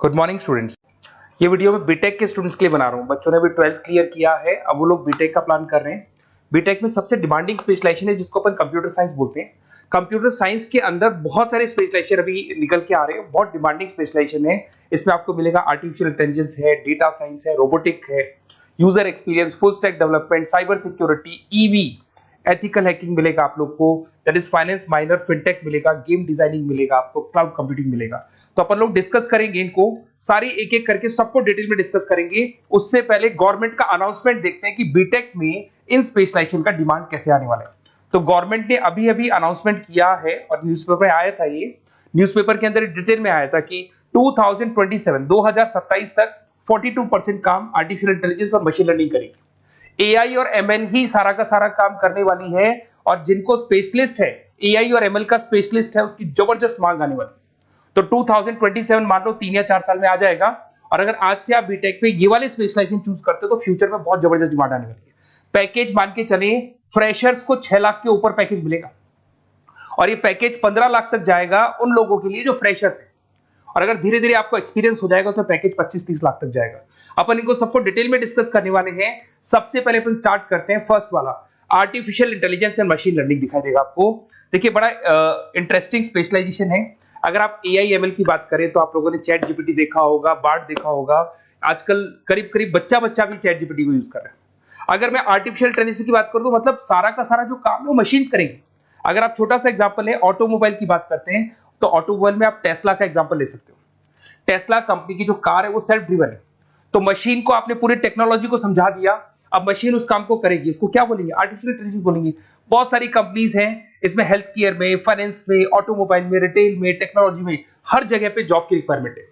Good morning students. ये video मैं BTech के स्टूडेंट्स के लिए बना रहा हूँ। बच्चों ने भी 12th क्लियर किया है, अब वो लोग बीटेक का प्लान कर रहे हैं। बीटेक में सबसे डिमांडिंग स्पेशलाइजेशन है जिसको अपन कंप्यूटर साइंस बोलते हैं। कंप्यूटर साइंस के अंदर बहुत सारे स्पेशलाइजेशन अभी निकल के आ रहे हैं, बहुत डिमांडिंग स्पेशलाइजेशन है। इसमें आपको मिलेगा आर्टिफिशियल इंटेलिजेंस है, डेटा साइंस है, रोबोटिक है, user experience, full stack development, cyber security, EV, ethical hacking मिलेगा आप लोग को, that is finance minor, fintech मिलेगा, गेम डिजाइनिंग मिलेगा आपको, क्लाउड कंप्यूटिंग मिलेगा। तो अपन लोग डिस्कस करेंगे इनको सारी एक एक करके, सबको डिटेल में डिस्कस करेंगे। उससे पहले गवर्नमेंट का अनाउंसमेंट देखते हैं कि बीटेक में इन स्पेशलाइजेशन का डिमांड कैसे आने वाला है। तो गवर्नमेंट ने अभी अभी अनाउंसमेंट किया है और न्यूज़पेपर में आया था, ये न्यूज़पेपर के अंदर डिटेल में आया था कि 2027 तक 42% काम आर्टिफिशियल इंटेलिजेंस और मशीन लर्निंग करेगी। एआई और एमएल ही सारा का सारा काम करने वाली है, और जिनको स्पेशलिस्ट है, एआई और एमएल का स्पेशलिस्ट है, उसकी जबरदस्त मांग आने वाली है। तो 2027 मान लो 3 या 4 साल में आ जाएगा। और अगर आज से आप बीटेक पे ये वाले स्पेशलाइजेशन चूज करते हो तो फ्यूचर में बहुत जबरदस्त डिमांड आने वाली है। पैकेज मान के चले, फ्रेशर्स को 6 लाख के ऊपर पैकेज मिलेगा, और ये पैकेज 15 लाख तक जाएगा उन लोगों के लिए जो फ्रेशर्स है। और अगर धीरे धीरे आपको एक्सपीरियंस हो जाएगा तो पैकेज 25-30 लाख तक जाएगा। अपन इनको सबको डिटेल में डिस्कस करने वाले हैं। सबसे पहले अपन स्टार्ट करते हैं फर्स्ट वाला, artificial intelligence and machine learning दिखाई देगा आपको। देखिए बड़ा इंटरेस्टिंग स्पेशलाइजेशन है। अगर आप एआई एमएल की बात करें तो आप लोगों ने चैट जीपीटी देखा होगा, बार्ड देखा होगा। आजकल करीब करीब बच्चा भी चैट जीपीटी को यूज कर रहा है। अगर मैं आर्टिफिशियल इंटेलिजेंस की बात करूं तो मतलब सारा का सारा जो काम है वो मशीन्स करेंगे। अगर आप छोटा सा एग्जांपल है, ऑटोमोबाइल की बात करते हैं तो ऑटोमोबाइल में आप टेस्ला का एग्जांपल ले सकते हो। टेस्ला कंपनी की जो कार है वो सेल्फ ड्रिवन है। तो मशीन को आपने पूरी टेक्नोलॉजी को समझा दिया, अब मशीन उस काम को करेगी। इसको क्या बोलेंगे? आर्टिफिशियल इंटेलिजेंस बोलेंगे। बहुत सारी कंपनीज हैं इसमें, हेल्थ केयर में, फाइनेंस में, ऑटोमोबाइल में, रिटेल में, टेक्नोलॉजी में, हर जगह पे जॉब की रिक्वायरमेंट है।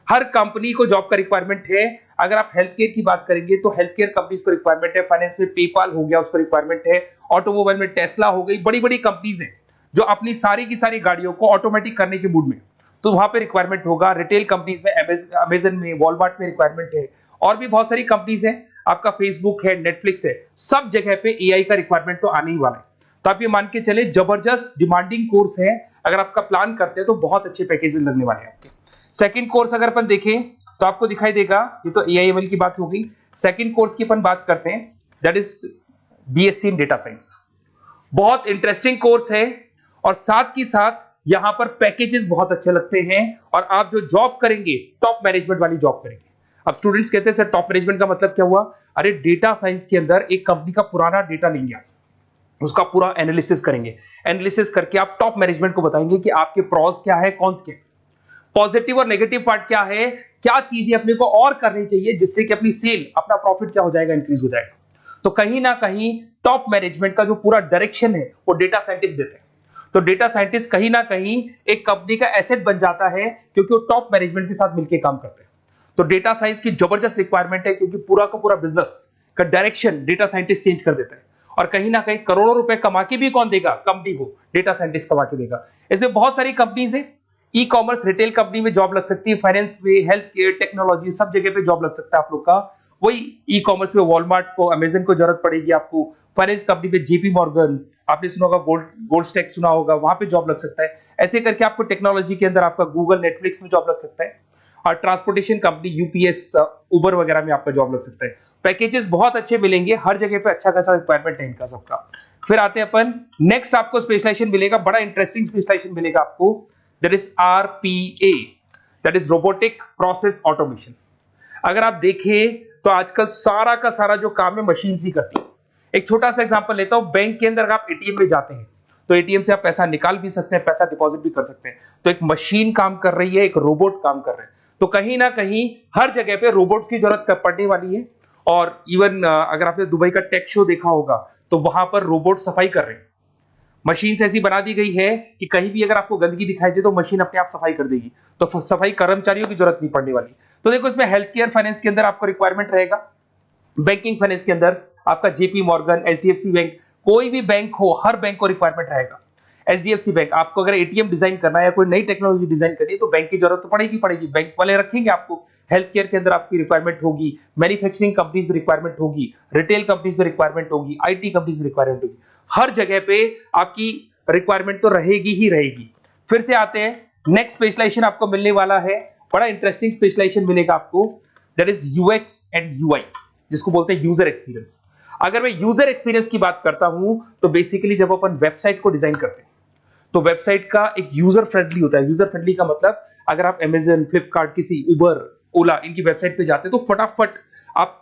हर कंपनी को जॉब का रिक्वायरमेंट है। अगर आप हेल्थ केयर की बात करेंगे तो हेल्थ केयर कंपनीज को रिक्वायरमेंट है, फाइनेंस में पेपाल हो गया उसको रिक्वायरमेंट है, ऑटोमोबाइल में टेस्ला हो गई, बड़ी बड़ी कंपनीज हैं जो अपनी सारी की सारी गाड़ियों को ऑटोमेटिक करने के मूड में, तो वहां पे रिक्वायरमेंट होगा। रिटेल कंपनीज में अमेजन में, वॉलमार्ट में रिक्वायरमेंट है, और भी बहुत सारी कंपनीज हैं, आपका फेसबुक है, नेटफ्लिक्स है, सब जगह पे एआई का रिक्वायरमेंट तो आने ही वाला है। तो आप ये मान के चले जबरदस्त डिमांडिंग कोर्स है। अगर आपका प्लान करते हैं तो बहुत अच्छे पैकेजेस लगने वाले हैं आपके। सेकंड कोर्स अगर अपन देखें तो आपको दिखाई देगा, ये तो एआई एमएल की बात हो गई। सेकंड कोर्स की अपन बात करते हैं, that is BSc in data science. बहुत इंटरेस्टिंग कोर्स है, और साथ ही साथ यहां पर पैकेजेस बहुत अच्छे लगते हैं, और आप जो जॉब करेंगे टॉप मैनेजमेंट वाली जॉब करेंगे। अब स्टूडेंट्स कहते हैं सर टॉप मैनेजमेंट का मतलब क्या हुआ? अरे डेटा साइंस के अंदर एक कंपनी का पुराना डेटा लेंगे आप, उसका पूरा एनालिसिस करेंगे, एनालिसिस करके आप टॉप मैनेजमेंट को बताएंगे कि आपके प्रॉस क्या है, कॉन्स क्या है, पॉजिटिव और नेगेटिव पार्ट क्या है, क्या चीजें अपने को और करनी चाहिए जिससे कि अपनी सेल, अपना प्रॉफिट क्या हो जाएगा, इंक्रीज हो जाएगा। तो कहीं ना कहीं टॉप मैनेजमेंट का जो पूरा डायरेक्शन है वो डेटा साइंटिस्ट देते हैं। तो डेटा साइंटिस्ट कहीं ना कहीं एक कंपनी का एसेट बन जाता है, क्योंकि वो टॉप मैनेजमेंट के साथ मिलकर काम करते हैं। तो डेटा साइंस की जबरदस्त रिक्वायरमेंट है, क्योंकि पूरा का पूरा बिजनेस का डायरेक्शन डेटा साइंटिस्ट चेंज कर देता है। और कहीं ना कहीं करोड़ों रुपए कमा के भी कौन देगा? कंपनी को डेटा साइंटिस्ट कमा के देगा। ऐसे बहुत सारी कंपनीज है, ई कॉमर्स, रिटेल कंपनी में जॉब लग सकती है, फाइनेंस में, हेल्थ केयर, टेक्नोलॉजी, सब जगह पे जॉब लग सकता है आप लोग का। वही ई कॉमर्स में वॉलमार्ट को, अमेजन को जरूरत पड़ेगी आपको। फाइनेंस कंपनी में जेपी मॉर्गन, आपने सुना होगा, गोल्ड स्टैक सुना होगा, वहां पे जॉब लग सकता है। ऐसे करके आपको टेक्नोलॉजी के अंदर आपका गूगल, नेटफ्लिक्स में जॉब लग सकता है। और ट्रांसपोर्टेशन कंपनी, यूपीएस, उबर वगैरह में आपका जॉब लग सकता है। पैकेजेस बहुत अच्छे मिलेंगे, हर जगह पे अच्छा खासा रिक्वायरमेंट है इनका सबका। फिर आते हैं अपन नेक्स्ट, आपको स्पेशलाइजेशन मिलेगा, बड़ा इंटरेस्टिंग स्पेशलाइजेशन मिलेगा आपको, that is RPA, that is robotic process automation. अगर आप देखें तो आजकल सारा का सारा जो काम है मशीन ही करती है। एक छोटा सा एग्जांपल लेता हूं, बैंक के अंदर अगर आप एटीएम में जाते हैं तो एटीएम से आप पैसा निकाल भी सकते हैं, पैसा डिपॉजिट भी कर सकते हैं। तो एक मशीन काम कर रही है, एक रोबोट काम कर रहे हैं। तो कहीं ना कहीं हर जगह पे रोबोट्स की जरूरत पड़ने वाली है। और इवन अगर आपने दुबई का टेक शो देखा होगा तो वहां पर रोबोट सफाई कर रहे हैं। मशीन ऐसी बना दी गई है कि कहीं भी अगर आपको गंदगी दिखाई दे तो मशीन अपने आप सफाई कर देगी, तो सफाई कर्मचारियों की जरूरत नहीं पड़ने वाली। तो देखो इसमें हेल्थ केयर, फाइनेंस के अंदर आपको रिक्वायरमेंट रहेगा, बैंकिंग फाइनेंस के अंदर आपका जेपी मॉर्गन, एचडीएफसी बैंक, कोई भी बैंक हो, हर बैंक को रिक्वायरमेंट रहेगा। एचडीएफसी बैंक, आपको अगर एटीएम डिजाइन करना है या कोई नई टेक्नोलॉजी डिजाइन करनी है तो बैंक की जरूरत तो पड़ेगी, बैंक वाले रखेंगे आपको। हेल्थ केयर के अंदर आपकी रिक्वायरमेंट होगी, मैन्युफैक्चरिंग कंपनीज में रिक्वायरमेंट होगी, रिटेल कंपनीज में रिक्वायरमेंट होगी, आईटी कंपनीज में रिक्वायरमेंट होगी। हर जगह पे आपकी रिक्वायरमेंट तो रहेगी ही रहेगी। फिर से आते हैं, नेक्स्ट स्पेशलाइजेशन आपको मिलने वाला है बड़ा इंटरेस्टिंग स्पेशलाइजेशन मिलेगा आपको, that is UX and UI, जिसको बोलते हैं यूजर एक्सपीरियंस। अगर मैं यूजर एक्सपीरियंस की बात करता हूं तो बेसिकली जब अपन वेबसाइट को डिजाइन करते हैं तो वेबसाइट का एक यूजर फ्रेंडली होता है। यूजर फ्रेंडली का मतलब अगर आप अमेजन, फ्लिपकार्ट, किसी उबर, ओला इनकी वेबसाइट पे जाते हैं तो फटाफट आप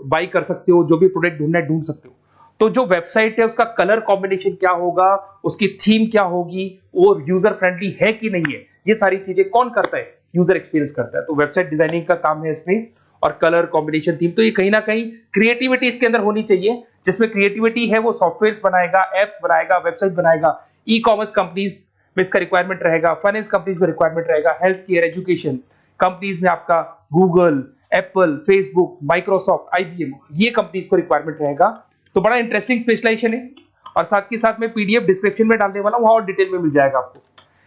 बाई कर सकते हो, जो भी प्रोडक्ट ढूंढना है ढूंढ सकते हो। तो जो वेबसाइट है उसका कलर कॉम्बिनेशन क्या होगा, उसकी थीम क्या होगी, वो यूजर फ्रेंडली है कि नहीं है, ये सारी चीजें कौन करता है, यूजर एक्सपीरियंस करता है। तो वेबसाइट डिजाइनिंग का काम है इसमें, और कलर कॉम्बिनेशन, थीम, तो ये कहीं ना कहीं क्रिएटिविटी इसके अंदर होनी चाहिए। जिसमें क्रिएटिविटी है वो सॉफ्टवेयर बनाएगा, एप्स बनाएगा, वेबसाइट बनाएगा। ई कॉमर्स कंपनीज में इसका रिक्वायरमेंट रहेगा, फाइनेंस कंपनीज में रिक्वायरमेंट रहेगा, हेल्थ केयर, एजुकेशन कंपनीज में आपका Google, Apple, Facebook, Microsoft, IBM, ये कंपनीज को रिक्वायरमेंट रहेगा। तो बड़ा इंटरेस्टिंग स्पेशलाइजेशन है, और साथ के साथ में पीडीएफ डिस्क्रिप्शन में डालने वाला हूं, वहां और डिटेल में मिल जाएगा आपको।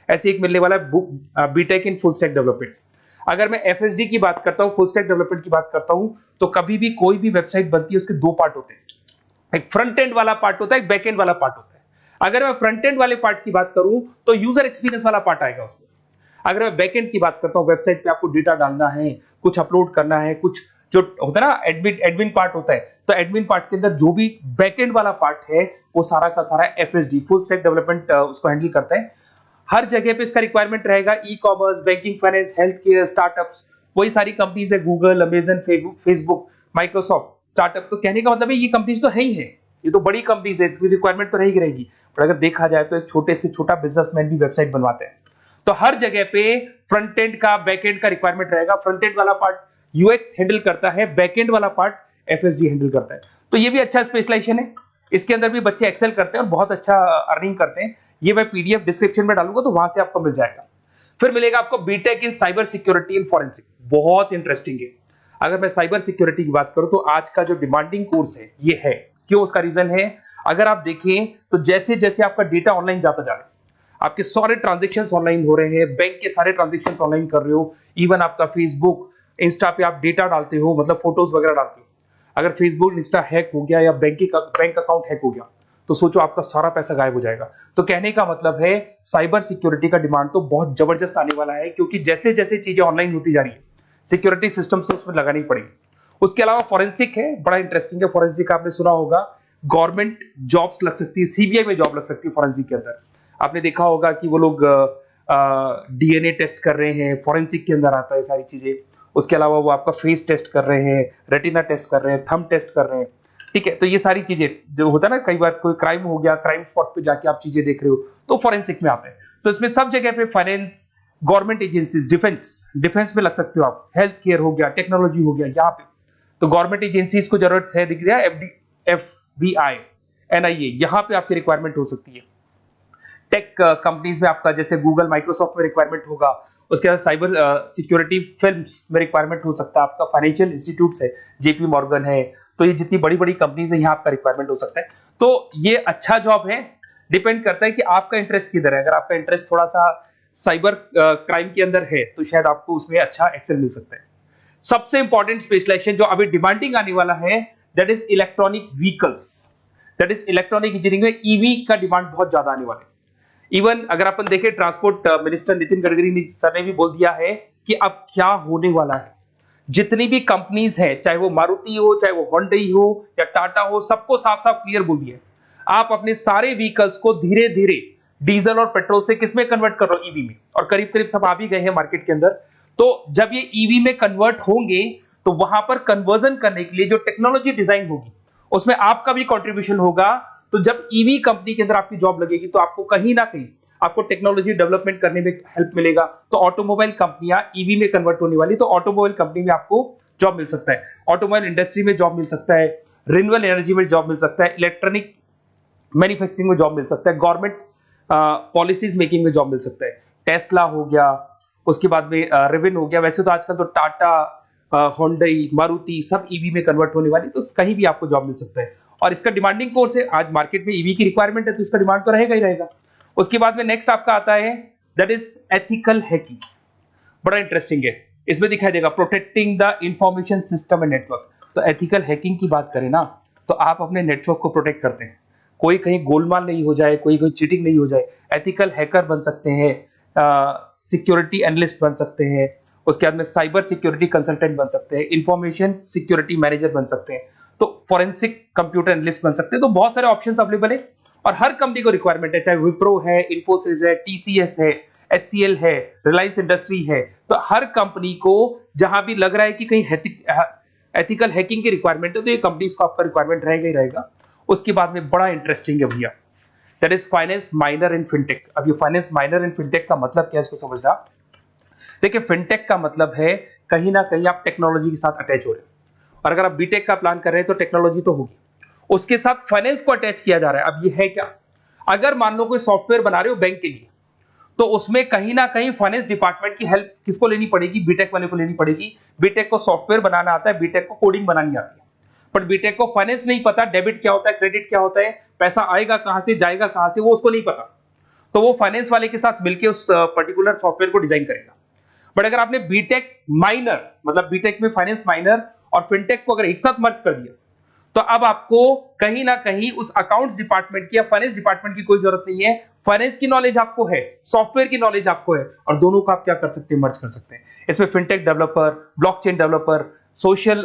ऐसे एक मिलने वाला है book, BTech in full stack development. अगर मैं एफएसडी की बात करता हूं, फुल स्टैक डेवलपमेंट की बात करता हूं, तो कभी भी कोई भी वेबसाइट बनती है उसके दो पार्ट होते हैं, एक फ्रंट एंड वाला पार्ट होता है, एक बैक एंड वाला पार्ट होता है। अगर मैं फ्रंट एंड वाले पार्ट की बात करूं तो यूजर एक्सपीरियंस वाला पार्ट आएगा उसमें। अगर मैं बैक एंड की बात करता हूं, वेबसाइट पे आपको डेटा डालना है, कुछ अपलोड करना है, कुछ जो होता है ना एडमिन पार्ट होता है, तो एडमिन पार्ट के अंदर जो भी बैक एंड वाला पार्ट है वो सारा का सारा एफएसडी, फुल स्टैक डेवलपमेंट, उसको हैंडल करता है। हर जगह पे इसका रिक्वायरमेंट रहेगा। E commerce, banking, finance, health care, startups, वही सारी कंपनीज है, Google, Amazon, Facebook, Microsoft, startup. तो कहने का मतलब है ये कंपनीज तो है ही है, ये तो बड़ी कंपनीज है, इसकी रिक्वायरमेंट तो रहेगी। पर अगर देखा जाए तो एक छोटे से छोटा बिजनेसमैन भी वेबसाइट बनवाते हैं। तो हर जगह पे फ्रंट एंड का, बैक एंड का रिक्वायरमेंट रहेगा। फ्रंट एंड वाला पार्ट यूएक्स हैंडल करता है, बैक एंड वाला पार्ट एफएसडी हैंडल करता है। तो ये भी अच्छा स्पेशलाइजेशन है, इसके अंदर भी बच्चे एक्सेल करते हैं और बहुत अच्छा अर्निंग करते हैं। ये मैं पीडीएफ डिस्क्रिप्शन में डालूंगा तो वहां से आपको मिल जाएगा। फिर मिलेगा आपको BTech in cyber security and forensic, बहुत इंटरेस्टिंग है। अगर मैं साइबर सिक्योरिटी की बात करूं तो आज का जो डिमांडिंग कोर्स है ये है। क्यों? उसका रीजन है, अगर आप देखें तो जैसे जैसे आपका डेटा ऑनलाइन जाता जा रहा है, आपके सारे ट्रांजेक्शंस ऑनलाइन हो रहे हैं, बैंक के सारे ट्रांजेक्शंस ऑनलाइन कर रहे हो, इवन आपका फेसबुक, इंस्टा पे आप डेटा डालते हो, मतलब फोटोज वगैरह डालते हो। अगर फेसबुक, इंस्टा हैक हो गया या बैंक अकाउंट हैक हो गया तो सोचो आपका सारा पैसा गायब हो जाएगा। तो कहने का मतलब है साइबर सिक्योरिटी का डिमांड तो बहुत जबरदस्त आने वाला है, क्योंकि जैसे जैसे चीजें ऑनलाइन होती जा रही है सिक्योरिटी सिस्टम्स तो उसमें लगानी पड़ेगी। उसके अलावा फॉरेंसिक है, बड़ा इंटरेस्टिंग है। फॉरेंसिक आपने सुना होगा, गवर्नमेंट जॉब्स लग सकती है, सीबीआई में जॉब लग सकती है फॉरेंसिक के अंदर। आपने देखा होगा कि वो लोग डीएनए टेस्ट कर रहे हैं, फॉरेंसिक के अंदर आता है सारी चीजें। उसके अलावा वो आपका फेस टेस्ट कर रहे हैं, रेटिना टेस्ट कर रहे हैं, थंब टेस्ट कर रहे हैं, ठीक है। तो ये सारी चीजें जो होता है ना, कई बार कोई क्राइम हो गया, क्राइम स्पॉट पे जाके आप चीजें देख रहे हो तो फॉरेंसिक में आते हैं। तो इसमें सब जगह पे फाइनेंस, गवर्नमेंट एजेंसीज, डिफेंस में लग सकते हो आप, हेल्थ केयर हो गया, टेक्नोलॉजी हो गया, यहाँ पे तो गवर्नमेंट एजेंसीज को जरूरत है, दिख रहा है, एफबीआई, एनआईए, यहाँ पे आपकी रिक्वायरमेंट हो सकती है। टेक कंपनीज में आपका जैसे गूगल, माइक्रोसॉफ्ट में रिक्वायरमेंट होगा। उसके बाद साइबर सिक्योरिटी फिल्म्स में रिक्वायरमेंट हो सकता है आपका, फाइनेंशियल इंस्टीट्यूट्स है, जेपी मॉर्गन है, तो ये जितनी बड़ी बड़ी कंपनीज है यहाँ आपका रिक्वायरमेंट हो सकता है। तो ये अच्छा जॉब है, डिपेंड करता है कि आपका इंटरेस्ट किधर है। अगर आपका इंटरेस्ट थोड़ा सा साइबर क्राइम के अंदर है तो शायद आपको उसमें अच्छा एक्सेल मिल सकता है। सबसे इंपॉर्टेंट स्पेशलाइजेशन जो अभी डिमांडिंग आने वाला है, that is electronic vehicles, that is electronic engineering में ईवी का डिमांड बहुत ज्यादा आने वाला है। इवन अगर अपन देखें, transport minister Nitin Gadkari sir ने भी बोल दिया है कि अब क्या होने वाला है, जितनी भी कंपनीज है, चाहे वो मारुति हो, चाहे वो होंडई हो या टाटा हो, सबको साफ साफ क्लियर बोल दिया, आप अपने सारे व्हीकल्स को धीरे धीरे डीजल और पेट्रोल से किसमें कन्वर्ट कर रहे हो, ईवी में। और करीब करीब सब आ भी गए हैं मार्केट के अंदर। तो जब ये ईवी में कन्वर्ट होंगे तो वहां पर कन्वर्जन करने के लिए जो टेक्नोलॉजी डिजाइन होगी उसमें आपका भी कंट्रीब्यूशन होगा। तो जब ईवी कंपनी के अंदर आपकी जॉब लगेगी तो आपको कहीं ना कहीं आपको टेक्नोलॉजी डेवलपमेंट करने में हेल्प मिलेगा। तो ऑटोमोबाइल कंपनियां ईवी में कन्वर्ट होने वाली, तो ऑटोमोबाइल कंपनी में आपको जॉब मिल सकता है, ऑटोमोबाइल इंडस्ट्री में जॉब मिल सकता है, रिन्यूएबल एनर्जी में जॉब मिल सकता है, इलेक्ट्रॉनिक मैन्युफैक्चरिंग में जॉब मिल सकता है, गवर्नमेंट पॉलिसीज मेकिंग में जॉब मिल सकता है। टेस्ला हो गया, उसके बाद में रिविन हो गया। वैसे तो आजकल तो टाटा, होंडई, मारुति सब ईवी में कन्वर्ट होने वाली, तो कहीं भी आपको जॉब मिल सकता है। और इसका डिमांडिंग कोर्स है, आज मार्केट में ईवी की रिक्वायरमेंट है तो इसका डिमांड तो रहेगा ही रहेगा। उसके बाद में नेक्स्ट आपका आता है, दैट इज एथिकल हैकिंग, बड़ा इंटरेस्टिंग है। इसमें दिखाई देगा protecting the information system and network. तो एथिकल हैकिंग की बात करें ना, तो आप अपने नेटवर्क को प्रोटेक्ट करते हैं, कोई कहीं गोलमाल नहीं हो जाए, कोई चीटिंग नहीं हो जाए। एथिकल हैकर बन सकते हैं, सिक्योरिटी एनालिस्ट बन सकते हैं, उसके बाद में साइबर सिक्योरिटी कंसल्टेंट बन सकते हैं, इंफॉर्मेशन सिक्योरिटी मैनेजर बन सकते हैं, तो फोरेंसिक कंप्यूटर एनालिस्ट बन सकते हैं। तो बहुत सारे ऑप्शंस अवेलेबल है और हर कंपनी को रिक्वायरमेंट है, चाहे विप्रो है, इन्फोसिस है, टीसीएस है, एचसीएल है, रिलायंस इंडस्ट्री है। तो हर कंपनी को जहां भी लग रहा है कि कहीं एथिकल हैकिंग की रिक्वायरमेंट है तो ये कंपनीज को आपका रिक्वायरमेंट रहेगा ही रहेगा। उसके बाद में बड़ा इंटरेस्टिंग है भैया, that is finance minor in fintech. अब ये फाइनेंस माइनर इन फिनटेक का मतलब क्या है इसको समझना। देखिए फिनटेक का मतलब है कहीं ना कहीं आप टेक्नोलॉजी के साथ अटैच हो रहे हैं, और अगर आप बीटेक का प्लान कर रहे हैं तो टेक्नोलॉजी तो होगी, उसके साथ फाइनेंस को अटैच किया जा रहा है। अब ये है क्या, अगर मान लो कोई सॉफ्टवेयर बना रहे हो बैंक के लिए, तो उसमें कहीं ना कहीं फाइनेंस डिपार्टमेंट की हेल्प किसको लेनी पड़ेगी, बीटेक वाले को लेनी पड़ेगी। बीटेक को सॉफ्टवेयर बनाना आता है, बीटेक को कोडिंग बनानी आती है, बट बीटेक को फाइनेंस नहीं पता, डेबिट क्या होता है, क्रेडिट क्या होता है, पैसा आएगा कहां से जाएगा कहां से, वो उसको नहीं पता। तो वो फाइनेंस वाले के साथ मिलकर उस पर्टिकुलर सॉफ्टवेयर को डिजाइन करेगा। बट अगर आपने बीटेक माइनर, मतलब बीटेक में फाइनेंस माइनर और फिनटेक को अगर एक साथ मर्ज कर दिया, तो अब आपको कहीं ना कहीं उस अकाउंट्स डिपार्टमेंट की या फाइनेंस डिपार्टमेंट की कोई जरूरत नहीं है। फाइनेंस की नॉलेज आपको है, सॉफ्टवेयर की नॉलेज आपको है, और दोनों को आप क्या कर सकते हैं, मर्ज कर सकते हैं। इसमें fintech developer, blockchain developer, social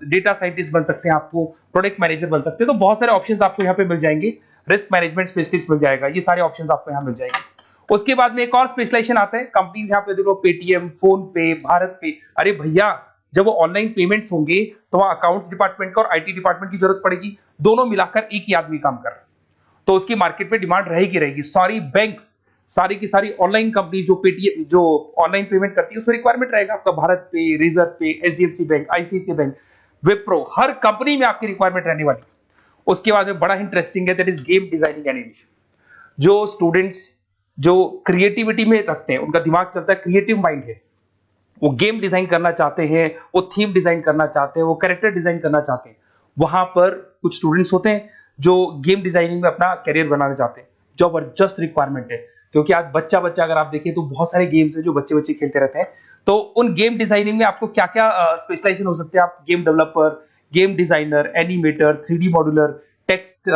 data scientist बन सकते हैं, आपको प्रोडक्ट मैनेजर बन सकते हैं। तो बहुत सारे ऑप्शंस आपको यहाँ पे मिल जाएंगे, रिस्क मैनेजमेंट स्पेशलिस्ट मिल जाएगा, ये सारे ऑप्शंस आपको यहाँ मिल जाएंगे। उसके बाद में एक और स्पेशलाइजेशन आता है, कंपनीज यहाँ पे देखो पेटीएम, फोन पे, भारत पे। अरे भैया जब वो ऑनलाइन पेमेंट्स होंगे तो वहां अकाउंट्स डिपार्टमेंट का और आईटी डिपार्टमेंट की जरूरत पड़ेगी, दोनों मिलाकर एक ही आदमी काम कर रहा है, तो उसकी मार्केट में डिमांड रहेगी रहेगी। सारी बैंक्स, सारी की सारी ऑनलाइन कंपनी जो पेटीएम, जो ऑनलाइन पेमेंट करती है, उसमें रिक्वायरमेंट रहेगा आपका भारत पे, Razorpay, HDFC bank, ICICI bank, Wipro, हर कंपनी में आपकी रिक्वायरमेंट रहने वाली। उसके बाद में बड़ा इंटरेस्टिंग है, that is game designing animation. जो स्टूडेंट्स जो क्रिएटिविटी में रखते हैं, उनका दिमाग चलता है, क्रिएटिव माइंड है, वो गेम डिजाइन करना चाहते हैं, वो थीम डिजाइन करना चाहते हैं, वो कैरेक्टर डिजाइन करना चाहते हैं, वहां पर कुछ स्टूडेंट्स होते हैं जो गेम डिजाइनिंग में अपना करियर बनाना चाहते हैं। जबरदस्त रिक्वायरमेंट है, क्योंकि आज बच्चा अगर आप देखें तो बहुत सारे गेम्स हैं जो बच्चे खेलते रहते हैं। तो उन गेम डिजाइनिंग में आपको क्या क्या स्पेशलाइजेशन हो सकते हैं, आप game developer, game designer, animator, 3D modular, text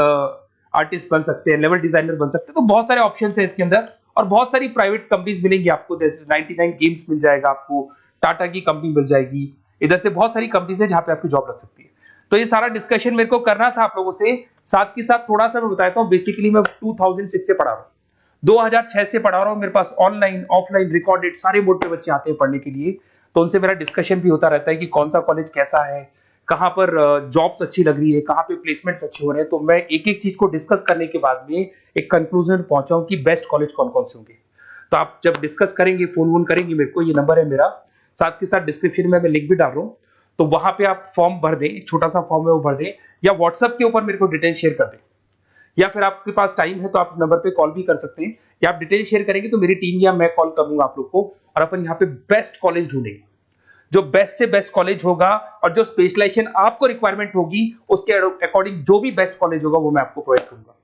artist बन सकते हैं, लेवल डिजाइनर बन सकते हैं। तो बहुत सारे ऑप्शन है इसके अंदर, और बहुत सारी प्राइवेट कंपनीज मिलेंगी आपको, 99 गेम्स मिल जाएगा आपको, टाटा की कंपनी मिल जाएगी, इधर से बहुत सारी कंपनीज है जहां पे आपकी जॉब लग सकती है। तो ये सारा डिस्कशन मेरे को करना था आप लोगों से, साथ के साथ थोड़ा सा मैं बताता हूँ। बेसिकली मैं 2006 से पढ़ा रहा हूँ, 2006 से पढ़ा रहा हूँ, मेरे पास ऑनलाइन ऑफलाइन रिकॉर्डेड सारे बोर्ड पे बच्चे आते हैं पढ़ने के लिए, तो उनसे मेरा डिस्कशन भी होता रहता है कि कौन सा कॉलेज कैसा है, कहाँ पर जॉब्स अच्छी लग रही है, कहाँ पे प्लेसमेंट्स अच्छे हो रहे हैं। तो मैं एक एक चीज को डिस्कस करने के बाद में एक कंक्लूजन पहुंचा हूं कि बेस्ट कॉलेज कौन कौन से होंगे। तो आप जब डिस्कस करेंगे, फोन वोन करेंगे मेरे को, ये नंबर है मेरा, साथ के साथ डिस्क्रिप्शन में मैं लिंक भी डाल रहा हूँ, तो वहां पे आप फॉर्म भर दें, एक छोटा सा फॉर्म है वो भर दें, या व्हाट्सएप के ऊपर मेरे को डिटेल शेयर कर दें, या फिर आपके पास टाइम है तो आप इस नंबर पे कॉल भी कर सकते हैं, या आप डिटेल शेयर करेंगे तो मेरी टीम या मैं कॉल करूंगा आप लोग को, और अपन यहाँ पे बेस्ट कॉलेज ढूंढेंगे। जो बेस्ट से बेस्ट कॉलेज होगा और जो स्पेशलाइजेशन आपको रिक्वायरमेंट होगी उसके अकॉर्डिंग जो भी बेस्ट कॉलेज होगा वो मैं आपको प्रोवाइड करूंगा।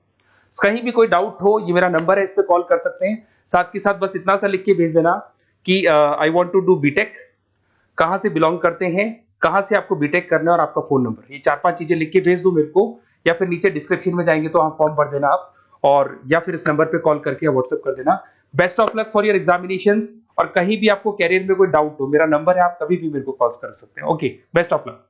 कहीं भी कोई डाउट हो, ये मेरा नंबर है, इस पे कॉल कर सकते हैं। साथ के साथ बस इतना सा लिख के भेज देना कि I want to do BTech, कहां से बिलोंग करते हैं, कहां से आपको बीटेक करना है, और आपका फोन नंबर, ये 4-5 चीजें लिख के भेज दो मेरे को, या फिर नीचे डिस्क्रिप्शन में जाएंगे तो आप फॉर्म भर देना आप, और या फिर इस नंबर पे कॉल करके या व्हाट्सएप कर देना। Best of luck for your examinations, और कहीं भी आपको कैरियर में कोई डाउट हो, मेरा नंबर है, आप कभी भी मेरे को कॉल कर सकते हैं। Okay, best of luck.